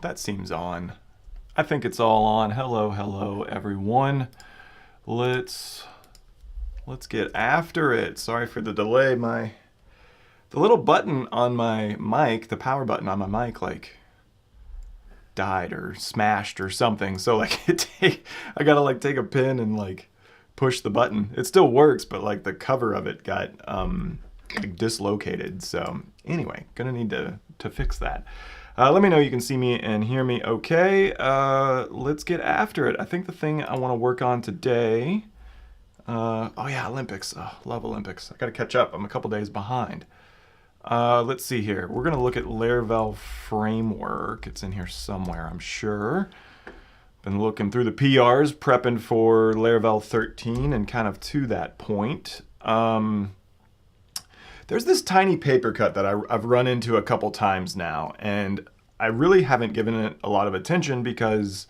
that seems on. I think it's all on. Hello, hello, everyone. Let's get after it. Sorry for the delay. The little button on my mic, the power button on my mic, like died or smashed or something. So like I gotta like take a pin and like push the button. It still works, but like the cover of it got like dislocated. So anyway, gonna need to fix that. Let me know you can see me and hear me okay. Let's get after it. I think the thing I want to work on today, oh yeah, Olympics. Oh, love Olympics. I gotta catch up. I'm a couple days behind. Let's see here. We're gonna look at Laravel framework. It's in here somewhere, I'm sure. Been looking through the PRs, prepping for Laravel 13, and kind of to that point. There's this tiny paper cut that I've run into a couple times now, and I really haven't given it a lot of attention because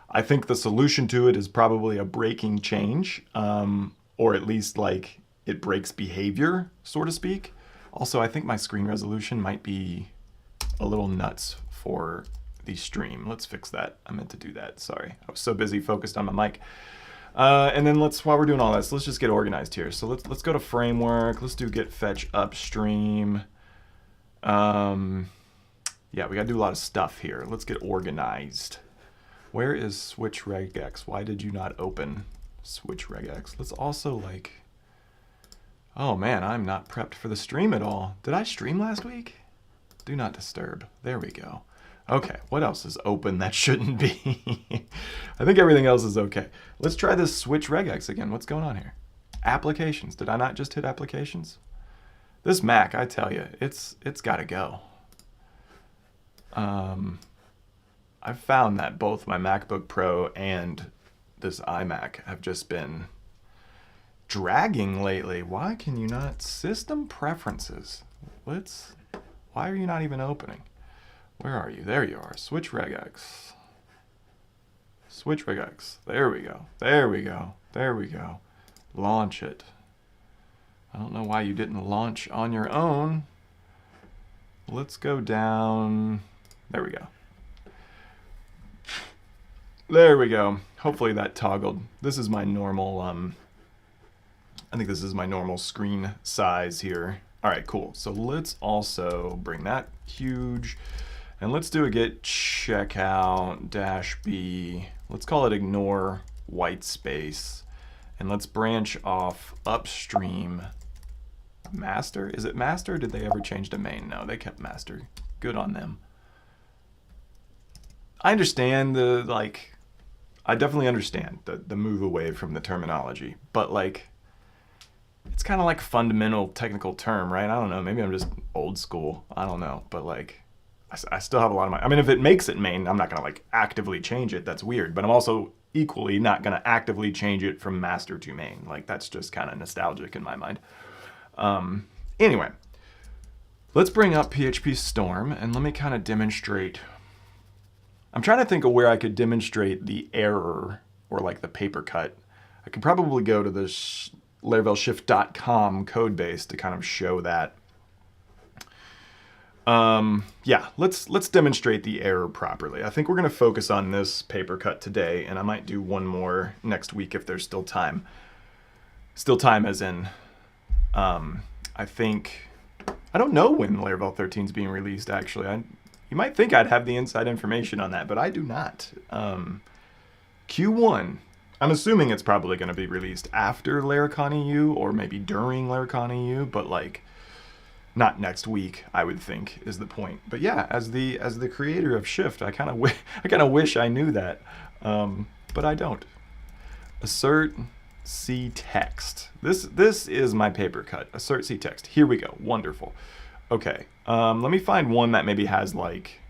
I think the solution to it is probably a breaking change, or at least like it breaks behavior, so to speak. Also, I think my screen resolution might be a little nuts for the stream. Let's fix that. I meant to do that. Sorry. I was so busy focused on my mic. And then while we're doing all this, let's just get organized here. So let's go to framework. Let's do git fetch upstream. Yeah, we got to do a lot of stuff here. Let's get organized. Where is switch regex? Why did you not open switch regex? Let's also like... Oh man, I'm not prepped for the stream at all. Did I stream last week? Do not disturb. There we go. Okay, what else is open that shouldn't be? I think everything else is okay. Let's try this switch regex again. What's going on here? Applications. Did I not just hit applications? This Mac, I tell you, it's got to go. I've found that both my MacBook Pro and this iMac have just been dragging lately. Why can you not? System preferences. Why are you not even opening? Where are you? There you are. Switch regex. Switch regex. There we go. There we go. There we go. Launch it. I don't know why you didn't launch on your own. Let's go down. There we go. There we go. Hopefully that toggled. This is my normal, I think this is my normal screen size here. All right, cool. So let's also bring that huge. And let's do a git checkout -b. Let's call it ignore white space. And let's branch off upstream. Master? Is it master? Did they ever change to main? No, they kept master. Good on them. I understand I definitely understand the move away from the terminology, but like, it's kind of like fundamental technical term, right? I don't know. Maybe I'm just old school. I don't know. But like, I still have a lot of I mean, if it makes it main, I'm not going to like actively change it. That's weird. But I'm also equally not going to actively change it from master to main. Like, that's just kind of nostalgic in my mind. Anyway, let's bring up PHP Storm and let me kind of demonstrate. I'm trying to think of where I could demonstrate the error or like the paper cut. I could probably go to this LaravelShift.com code base to kind of show that. Yeah, let's demonstrate the error properly. I think we're going to focus on this paper cut today, and I might do one more next week if there's still time. Still time as in, I think, I don't know when Laravel 13 is being released, actually. You might think I'd have the inside information on that, but I do not. Q1. I'm assuming it's probably going to be released after Laracon EU or maybe during Laracon EU, but like not next week, I would think is the point. But yeah, as the creator of Shift, I kind of wish I knew that, but I don't. Assert C text. This is my paper cut. Assert C text. Here we go. Wonderful. Okay. Let me find one that maybe has like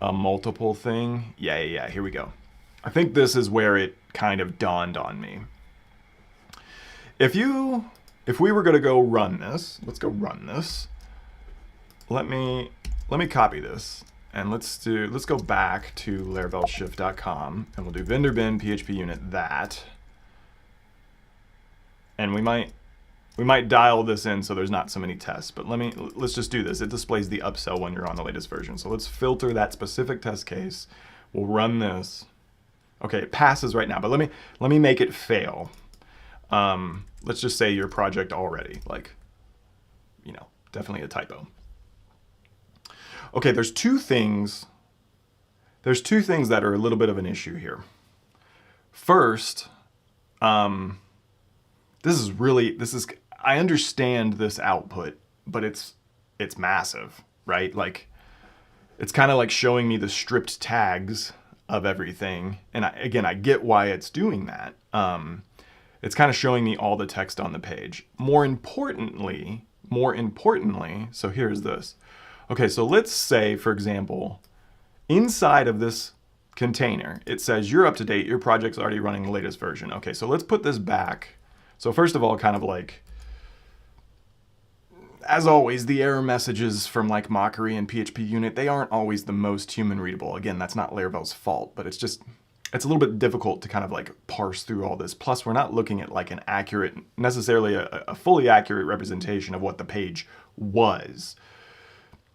a multiple thing. Yeah. Here we go. I think this is where it kind of dawned on me. If we were going to go run this, let's go run this. Let me copy this and let's go back to LaravelShift.com and we'll do vendor bin PHP unit that. And we might We might dial this in so there's not so many tests, but let's just do this. It displays the upsell when you're on the latest version. So let's filter that specific test case. We'll run this. Okay, it passes right now, but let me make it fail. Let's just say your project already, like, you know, definitely a typo. Okay, there's two things that are a little bit of an issue here. First, I understand this output, but it's massive, right? Like, it's kind of like showing me the stripped tags of everything. And I get why it's doing that. It's kind of showing me all the text on the page. More importantly, so here's this. Okay, so let's say, for example, inside of this container, it says you're up to date, your project's already running the latest version. Okay, so let's put this back. So first of all, kind of like, as always, the error messages from like Mockery and PHP unit, they aren't always the most human readable. Again, that's not Laravel's fault, but it's a little bit difficult to kind of like parse through all this. Plus, we're not looking at like an accurate, necessarily a fully accurate representation of what the page was.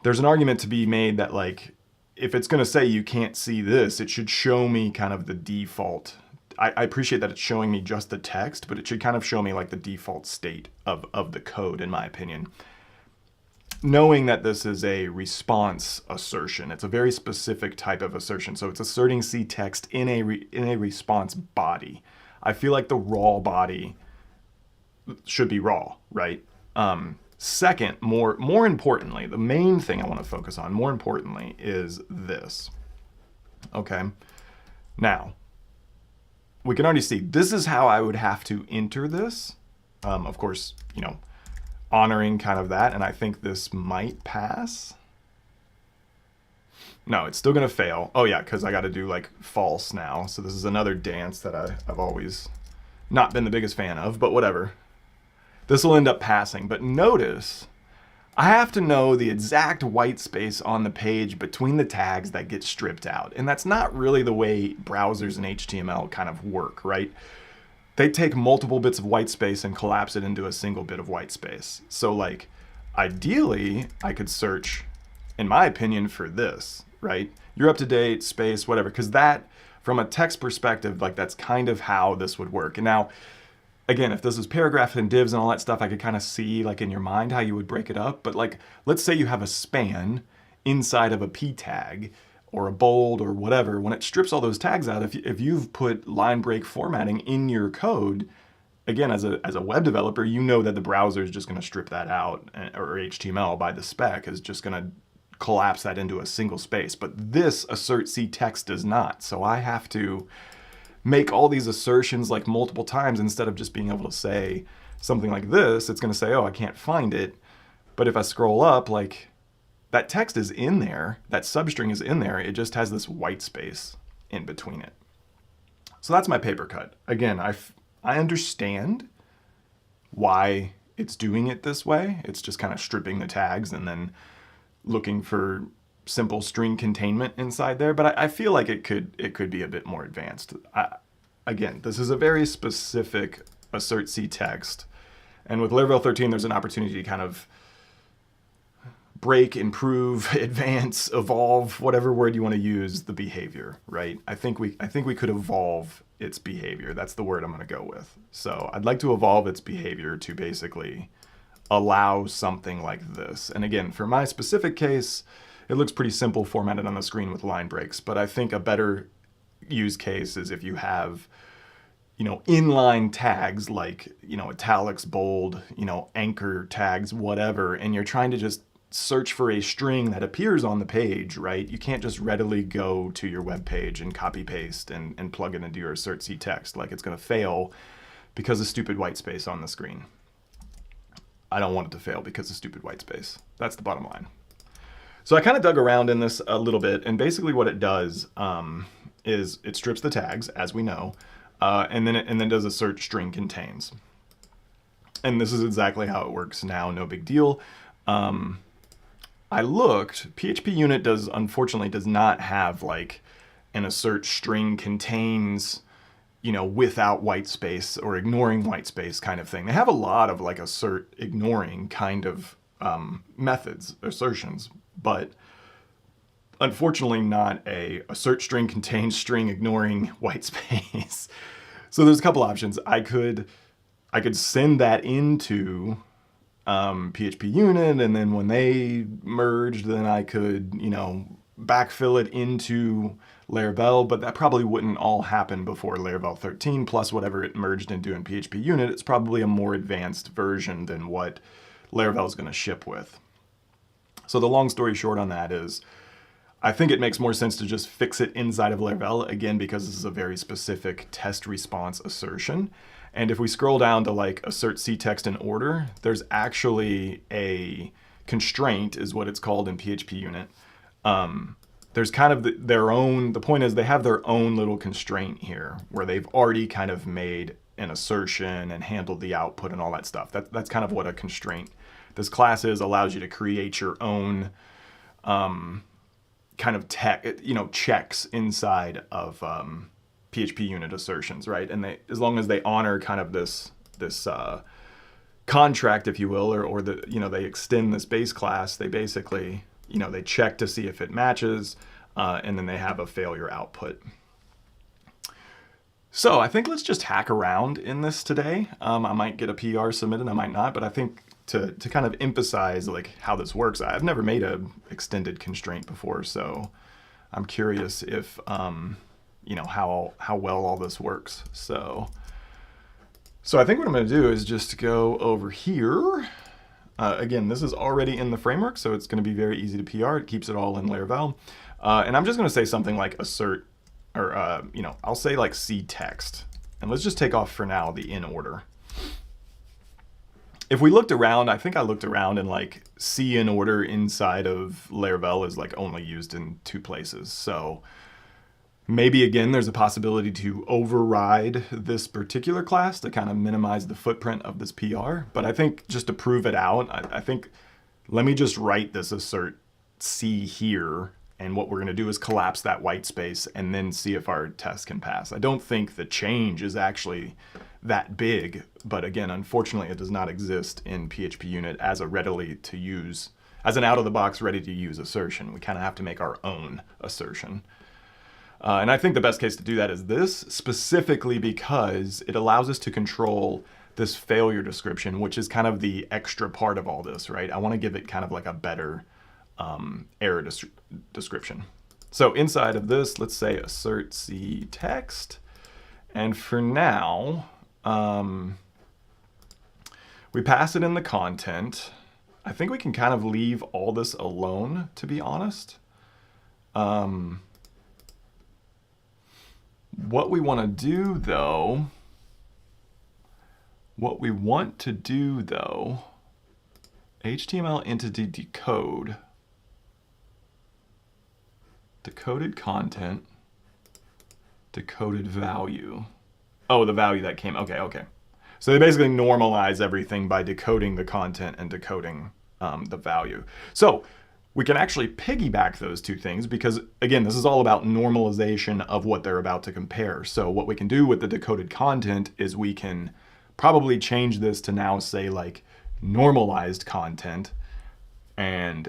There's an argument to be made that like, if it's going to say you can't see this, it should show me kind of the default. I appreciate that it's showing me just the text, but it should kind of show me like the default state of the code, in my opinion. Knowing that this is a response assertion, it's a very specific type of assertion. So it's asserting C text in a response body. I feel like the raw body should be raw, right? Second, more importantly, the main thing I want to focus on, more importantly, is this. Okay, now, we can already see this is how I would have to enter this. Of course, you know, honoring kind of that, and I think this might pass. No, it's still gonna fail. Oh yeah, because I got to do like false now. So this is another dance that I've always not been the biggest fan of, but whatever. This will end up passing, but notice I have to know the exact white space on the page between the tags that get stripped out. And that's not really the way browsers and HTML kind of work, right? They take multiple bits of white space and collapse it into a single bit of white space. So like, ideally, I could search, in my opinion, for this, right? You're up to date, space, whatever, because that, from a text perspective, like that's kind of how this would work. And now, again, if this is paragraph and divs and all that stuff, I could kind of see like in your mind how you would break it up. But like, let's say you have a span inside of a p tag or a bold or whatever. When it strips all those tags out, if you've put line break formatting in your code, again, as a web developer, you know that the browser is just going to strip that out, or HTML by the spec is just going to collapse that into a single space. But this assert C text does not. So I have to make all these assertions like multiple times instead of just being able to say something like this. It's going to say, oh, I can't find it. But if I scroll up, like that text is in there, that substring is in there. It just has this white space in between it. So that's my paper cut. Again, I understand why it's doing it this way. It's just kind of stripping the tags and then looking for simple string containment inside there, but I feel like it could be a bit more advanced. Again, this is a very specific assert C text, and with Laravel 13, there's an opportunity to kind of break, improve, advance, evolve, whatever word you want to use, the behavior, right? I think we could evolve its behavior. That's the word I'm going to go with. So I'd like to evolve its behavior to basically allow something like this. And again, for my specific case, it looks pretty simple formatted on the screen with line breaks, but I think a better use case is if you have, you know, inline tags like, you know, italics, bold, you know, anchor tags, whatever, and you're trying to just search for a string that appears on the page, right? You can't just readily go to your web page and copy paste and plug it into your assert C text. Like, it's going to fail because of stupid white space on the screen. I don't want it to fail because of stupid white space. That's the bottom line. So I kind of dug around in this a little bit, and basically what it does is it strips the tags, as we know, and then does a search string contains. And this is exactly how it works now, no big deal. I looked, PHP unit unfortunately does not have like an assert string contains, without white space or ignoring white space kind of thing. They have a lot of like assert ignoring kind of methods, assertions, but unfortunately not a assert string contains string ignoring white space. So there's a couple options. I could send that into PHP unit, and then when they merged, then I could, backfill it into Laravel, but that probably wouldn't all happen before Laravel 13 plus whatever it merged into in PHP unit. It's probably a more advanced version than what Laravel is going to ship with. So the long story short on that is, I think it makes more sense to just fix it inside of Laravel, again, because this is a very specific test response assertion. And if we scroll down to like assert ctext in order, there's actually a constraint, is what it's called in PHP unit. There's kind of the point is they have their own little constraint here where they've already kind of made an assertion and handled the output and all that stuff. That's kind of what a constraint this class is, allows you to create your own kind of checks inside of PHP unit assertions, right? And as long as they honor kind of this contract, if you will, or they extend this base class, they basically, they check to see if it matches, and then they have a failure output. So I think let's just hack around in this today. I might get a PR submitted, I might not, but I think to kind of emphasize like how this works, I've never made a extended constraint before, so I'm curious if how well all this works. So I think what I'm going to do is just go over here. Again, this is already in the framework, so it's going to be very easy to PR. It keeps it all in Laravel, and I'm just going to say something like assert, or I'll say like ctext, and let's just take off for now the in order. If we looked around, I think I looked around and like C in order inside of Laravel is like only used in 2 places. So maybe again, there's a possibility to override this particular class to kind of minimize the footprint of this PR. But I think just to prove it out, I think let me just write this assert C here. And what we're going to do is collapse that white space and then see if our test can pass. I don't think the change is actually that big, but again, unfortunately, it does not exist in PHP unit as a readily to use, as an out-of-the-box ready-to-use assertion. We kind of have to make our own assertion. And I think the best case to do that is this, specifically because it allows us to control this failure description, which is kind of the extra part of all this, right? I want to give it kind of like a better error description. So inside of this, let's say assert ctext. And for now, we pass it in the content. I think we can kind of leave all this alone, to be honest. What we want to do though, HTML entity decode, decoded content, decoded value. Oh, the value that came, okay. So they basically normalize everything by decoding the content and decoding the value. So we can actually piggyback those 2 things because, again, this is all about normalization of what they're about to compare. So what we can do with the decoded content is we can probably change this to now say like normalized content and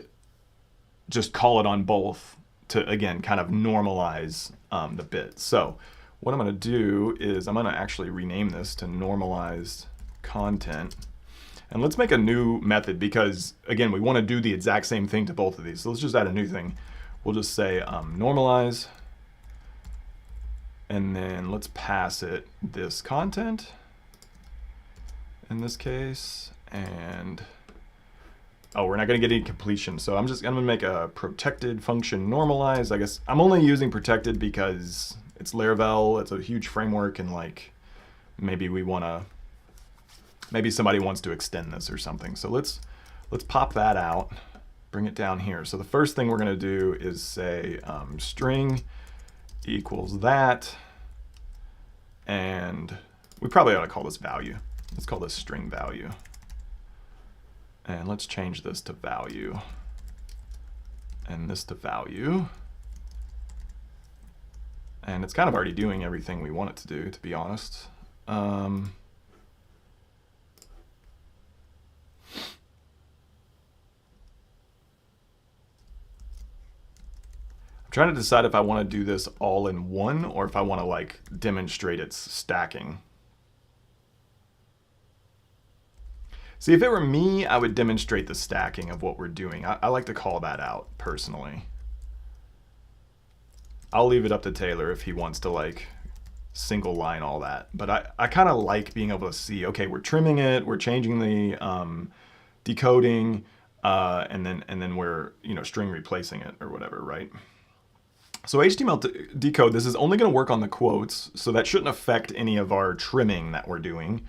just call it on both to, again, kind of normalize the bit. So what I'm going to do is I'm going to actually rename this to normalized content. And let's make a new method because, again, we want to do the exact same thing to both of these. So let's just add a new thing. We'll just say normalize, and then let's pass it this content in this case. And we're not going to get any completion. So I'm going to make a protected function normalize. I guess I'm only using protected because it's Laravel, it's a huge framework, and like maybe somebody wants to extend this or something. So let's pop that out, bring it down here. So the first thing we're going to do is say string equals that, and we probably ought to call this value. Let's call this string value. And let's change this to value, and this to value. And it's kind of already doing everything we want it to do, to be honest. I'm trying to decide if I want to do this all in one or if I want to like demonstrate its stacking. See, if it were me, I would demonstrate the stacking of what we're doing. I like to call that out personally. I'll leave it up to Taylor if he wants to like single line all that. But I kind of like being able to see, okay, we're trimming it, we're changing the decoding, and then we're, you know, string replacing it or whatever, right? So HTML decode, this is only going to work on the quotes, so that shouldn't affect any of our trimming that we're doing.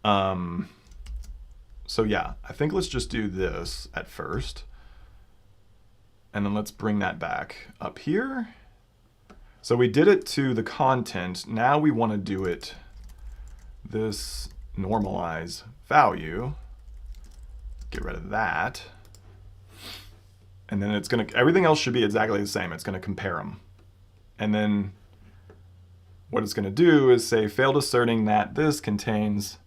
So yeah, I think let's just do this at first. And then let's bring that back up here. So we did it to the content. Now we want to do it this normalize value. Get rid of that. And then it's going to, everything else should be exactly the same. It's going to compare them. And then what it's going to do is say failed asserting that this contains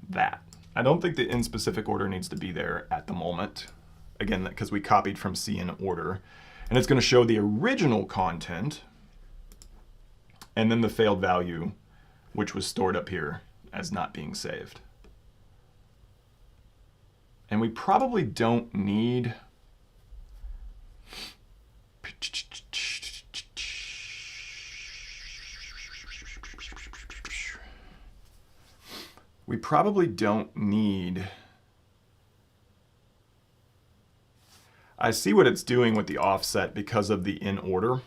that. I don't think the in specific order needs to be there at the moment. Again, because we copied from C in order. And it's going to show the original content and then the failed value, which was stored up here as not being saved. And we probably don't need I see what it's doing with the offset because of the in order.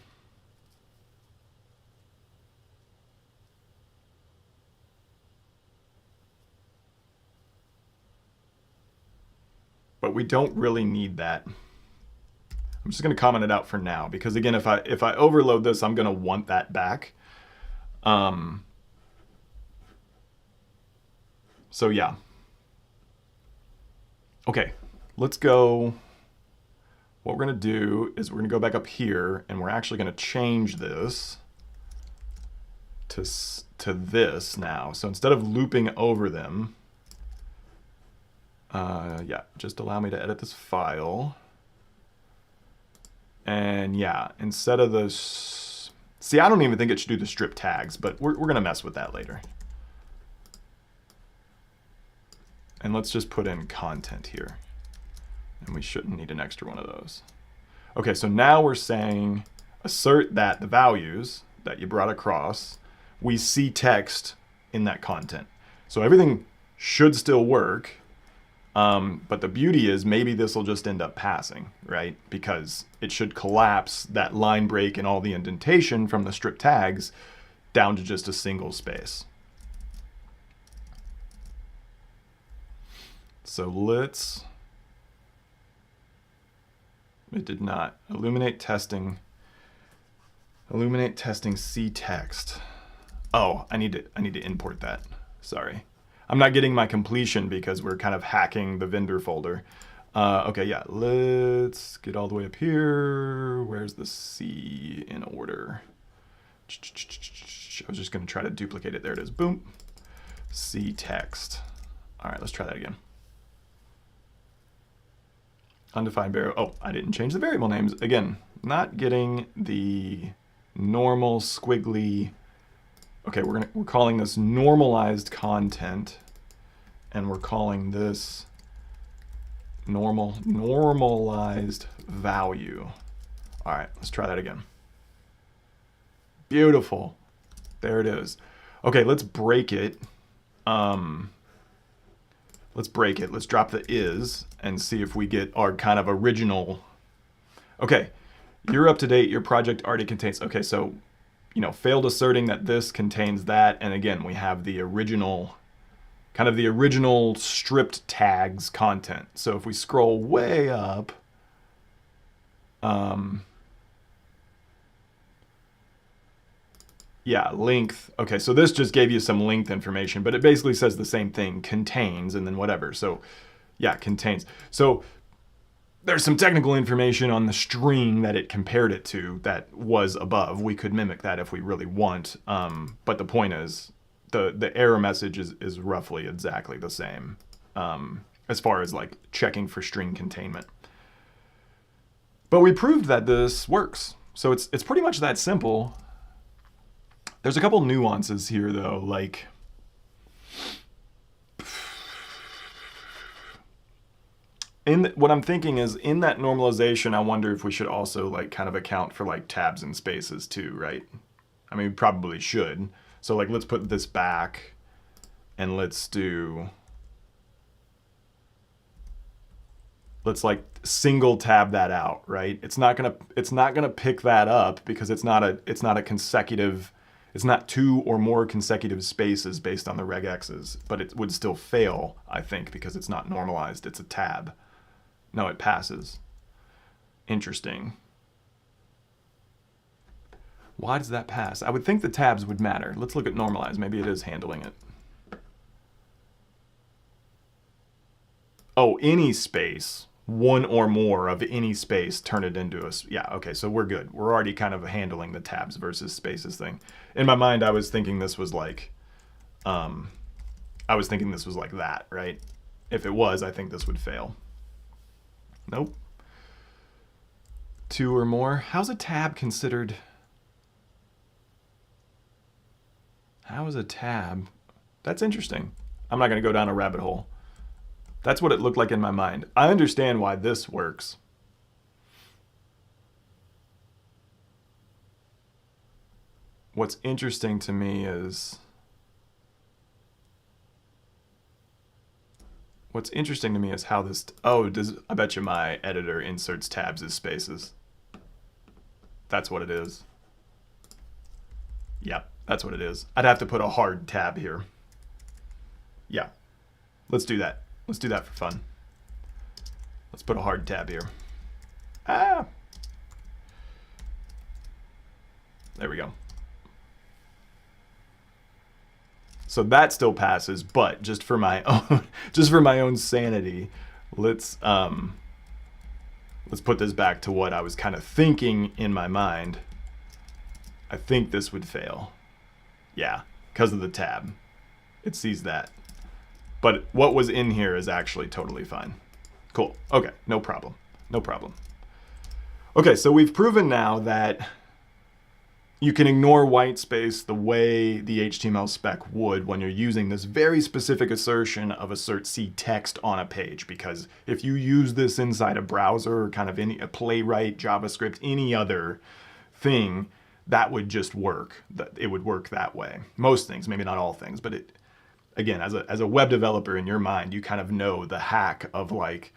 But we don't really need that. I'm just going to comment it out for now because again, if I overload this, I'm going to want that back. So yeah. Okay, let's go. What we're going to do is we're going to go back up here and we're actually going to change this to this now. So instead of looping over them, yeah, just allow me to edit this file. And yeah, instead of this, see, I don't even think it should do the strip tags, but we're going to mess with that later. And let's just put in content here. And we shouldn't need an extra one of those. Okay, so now we're saying assert that the values that you brought across, we see text in that content. So everything should still work, but the beauty is maybe this will just end up passing, right? Because it should collapse that line break and all the indentation from the strip tags down to just a single space. So let's, it did not. Illuminate testing C text. Oh, I need to import that. Sorry. I'm not getting my completion because we're kind of hacking the vendor folder. Okay, yeah, let's get all the way up here. Where's the C in order? I was just going to try to duplicate it. There it is. Boom. C text. All right, let's try that again. Undefined variable. Oh, I didn't change the variable names. Again, not getting the normal squiggly. Okay, we're calling this normalized content, and we're calling this normalized value. All right, let's try that again. Beautiful. There it is. Okay, let's break it. Let's break it. Let's drop the is and see if we get our kind of original. Okay, you're up to date. Your project already contains. Okay, so, you know, failed asserting that this contains that. And again, we have the original, kind of the original stripped tags content. So if we scroll way up, yeah, length. Okay, so this just gave you some length information, but it basically says the same thing, contains, and then whatever. So yeah, contains. So there's some technical information on the string that it compared it to that was above. We could mimic that if we really want. But the point is, the error message is roughly exactly the same as far as like checking for string containment. But we proved that this works. So it's pretty much that simple. There's a couple nuances here though, like what I'm thinking is in that normalization, I wonder if we should also like kind of account for like tabs and spaces too, right? I mean, we probably should. So like, let's put this back and let's like single tab that out, right? It's not gonna pick that up because it's not a consecutive, it's not 2 or more consecutive spaces based on the regexes, but it would still fail, I think, because it's not normalized. It's a tab. No, it passes. Interesting. Why does that pass? I would think the tabs would matter. Let's look at normalize. Maybe it is handling it. Oh, any space, 1 or more of any space, turn it into a, yeah, okay, so we're good. We're already kind of handling the tabs versus spaces thing. In my mind, I was thinking this was like, that, right? If it was, I think this would fail. Nope. 2 or more. How's a tab considered? How is a tab? That's interesting. I'm not going to go down a rabbit hole. That's what it looked like in my mind. I understand why this works. What's interesting to me is how this, I bet you my editor inserts tabs as spaces. That's what it is. Yep, that's what it is. I'd have to put a hard tab here. Yeah, let's do that. Let's do that for fun. Let's put a hard tab here. Ah. There we go. So that still passes, but just for my own sanity, let's put this back to what I was kind of thinking in my mind. I think this would fail. Yeah, because of the tab. It sees that. But what was in here is actually totally fine. Cool. Okay, no problem. No problem. Okay, so we've proven now that you can ignore white space the way the HTML spec would when you're using this very specific assertion of assert C text on a page. Because if you use this inside a browser or kind of a Playwright, JavaScript, any other thing, that would just work. It would work that way. Most things, maybe not all things, but it, again, as a web developer in your mind, you kind of know the hack of like,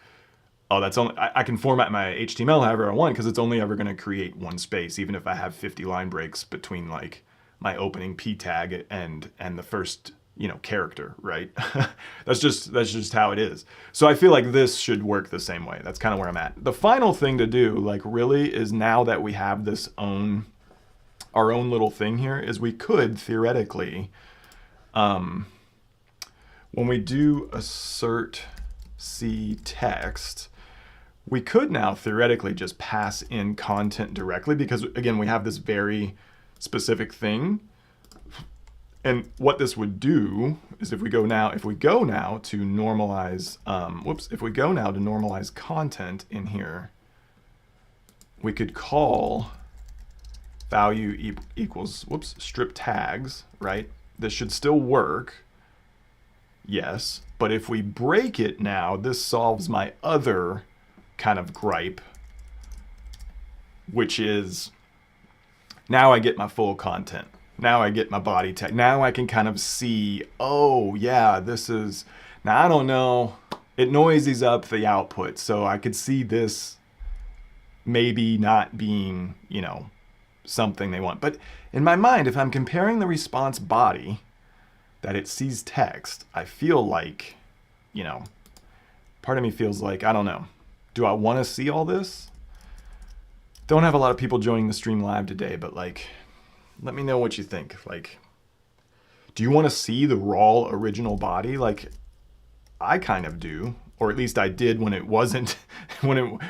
oh, that's only, I can format my HTML however I want because it's only ever going to create one space, even if I have 50 line breaks between like my opening p tag and the first, character, right? That's just how it is. So I feel like this should work the same way. That's kind of where I'm at. The final thing to do, like really, is now that we have this our own little thing here, is we could theoretically, when we do assert C text, we could now theoretically just pass in content directly because, again, we have this very specific thing. And what this would do is if we go now to normalize, if we go now to normalize content in here, we could call value equals, strip tags, right? This should still work. Yes, but if we break it now, this solves my other kind of gripe, which is now I get my full content. Now I get my body tag. Now I can kind of see, oh yeah, this is, now I don't know, it noises up the output. So I could see this maybe not being, something they want. But in my mind, if I'm comparing the response body, that it sees text, I feel like, part of me feels like, I don't know. Do I want to see all this? Don't have a lot of people joining the stream live today, but like, let me know what you think. Like, do you want to see the raw original body? Like, I kind of do. or at least I did when it wasn't,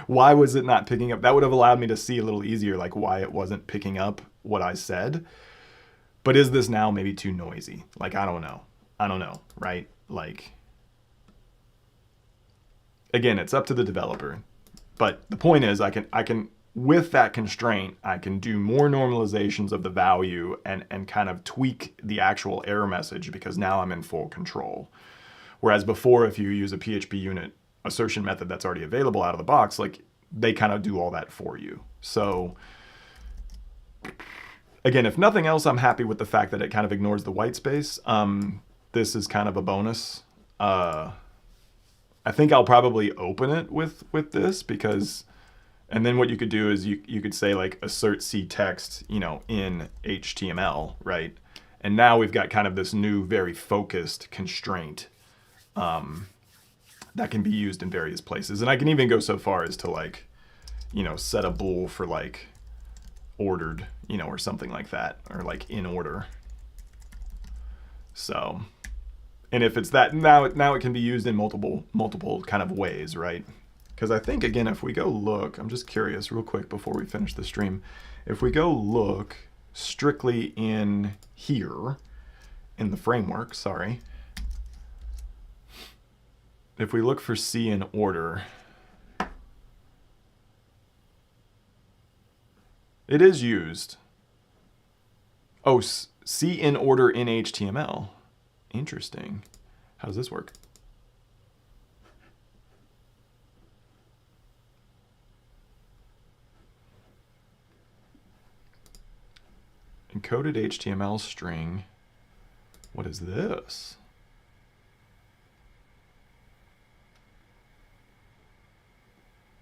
why was it not picking up? That would have allowed me to see a little easier, like why it wasn't picking up what I said. But is this now maybe too noisy? Like, I don't know, right? Like, again, it's up to the developer. But the point is, I can with that constraint, I can do more normalizations of the value and kind of tweak the actual error message because now I'm in full control. Whereas before, if you use a PHP unit assertion method that's already available out of the box, like they kind of do all that for you. So again, if nothing else, I'm happy with the fact that it kind of ignores the white space. This is kind of a bonus. I think I'll probably open it with this because, and then what you could do is you could say like assert C text, you know, in HTML, right? And now we've got kind of this new, very focused constraint that can be used in various places. And I can even go so far as to like, you know, set a bool for like ordered, you know, or something like that, or like in order. So, and if it's that, now it can be used in multiple kind of ways, right? Because I think, again, if we go look, I'm just curious real quick before we finish the stream, if we go look strictly in here, in the framework, sorry, if we look for C in order, it is used. Oh, C in order in HTML. Interesting. How does this work? Encoded HTML string. What is this?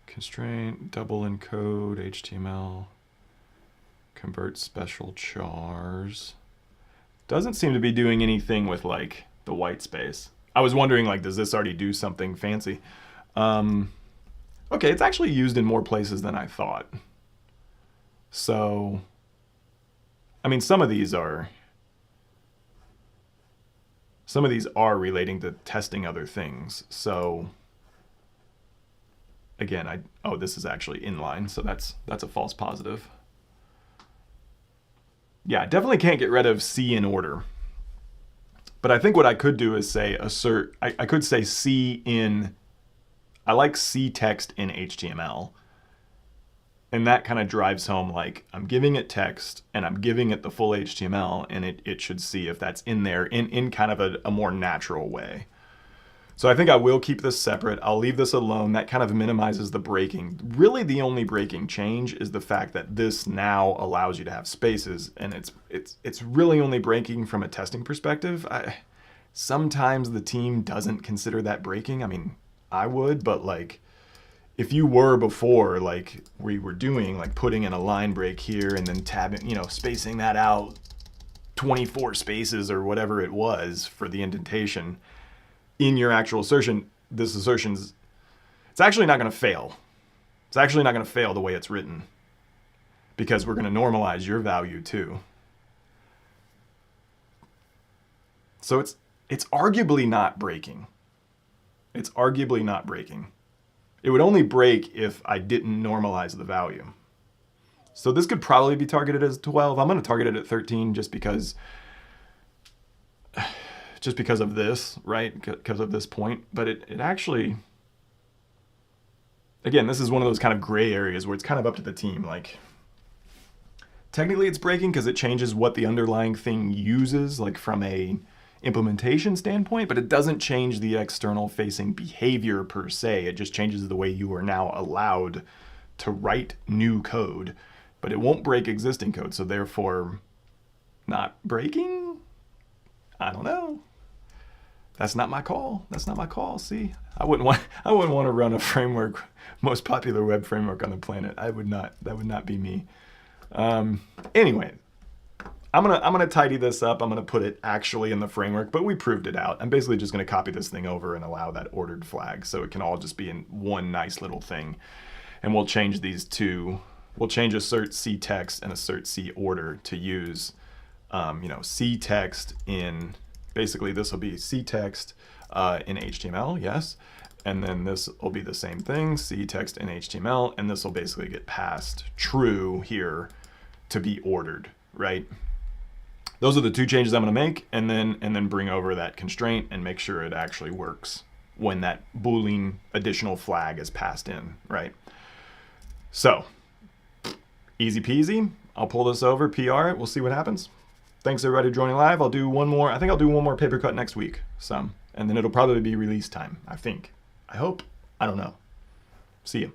Constraint, double encode HTML, convert special chars. Doesn't seem to be doing anything with like the white space. I was wondering, like, does this already do something fancy? Okay, it's actually used in more places than I thought. So, I mean, some of these are relating to testing other things. So, again, oh, this is actually inline, so that's a false positive. Yeah, definitely can't get rid of C in order. But I think what I could do is say assert, I could say C in, I like C text in HTML. And that kind of drives home, like, I'm giving it text and I'm giving it the full HTML, and it should see if that's in there in kind of a more natural way. So I think I will keep this separate. I'll leave this alone. That kind of minimizes the breaking. Really, the only breaking change is the fact that this now allows you to have spaces, and it's really only breaking from a testing perspective. Sometimes the team doesn't consider that breaking. I mean, I would, but like, if you were before, like we were doing, like putting in a line break here and then tabbing, you know, spacing that out 24 spaces or whatever it was for the indentation in your actual assertion, this assertion's, it's actually not going to fail. It's actually not going to fail the way it's written because we're going to normalize your value too. So it's arguably not breaking. It's arguably not breaking. It would only break if I didn't normalize the value. So this could probably be targeted as 12. I'm going to target it at 13 just because of this, right? Because of this point. But it actually, again, this is one of those kind of gray areas where it's kind of up to the team. Like, technically it's breaking because it changes what the underlying thing uses, like from a implementation standpoint, but it doesn't change the external facing behavior per se. It just changes the way you are now allowed to write new code, but it won't break existing code. So therefore, not breaking? I don't know. That's not my call. That's not my call. See, I wouldn't want to run a framework, most popular web framework on the planet. That would not be me. Anyway, I'm gonna tidy this up. I'm gonna put it actually in the framework, but we proved it out. I'm basically just gonna copy this thing over and allow that ordered flag, so it can all just be in one nice little thing. And we'll change these two. We'll change assert C text and assert C order to use, C text in. Basically, this will be C text in HTML, yes, And then this will be the same thing, C text in HTML, and this will basically get passed true here to be ordered, right? Those are the two changes I'm going to make, and then bring over that constraint and make sure it actually works when that Boolean additional flag is passed in, right? So, easy peasy. I'll pull this over, PR it, we'll see what happens. Thanks everybody for joining live. I'll do one more, I think I'll do one more paper cut next week, and then it'll probably be release time, I think. I hope, I don't know. See you.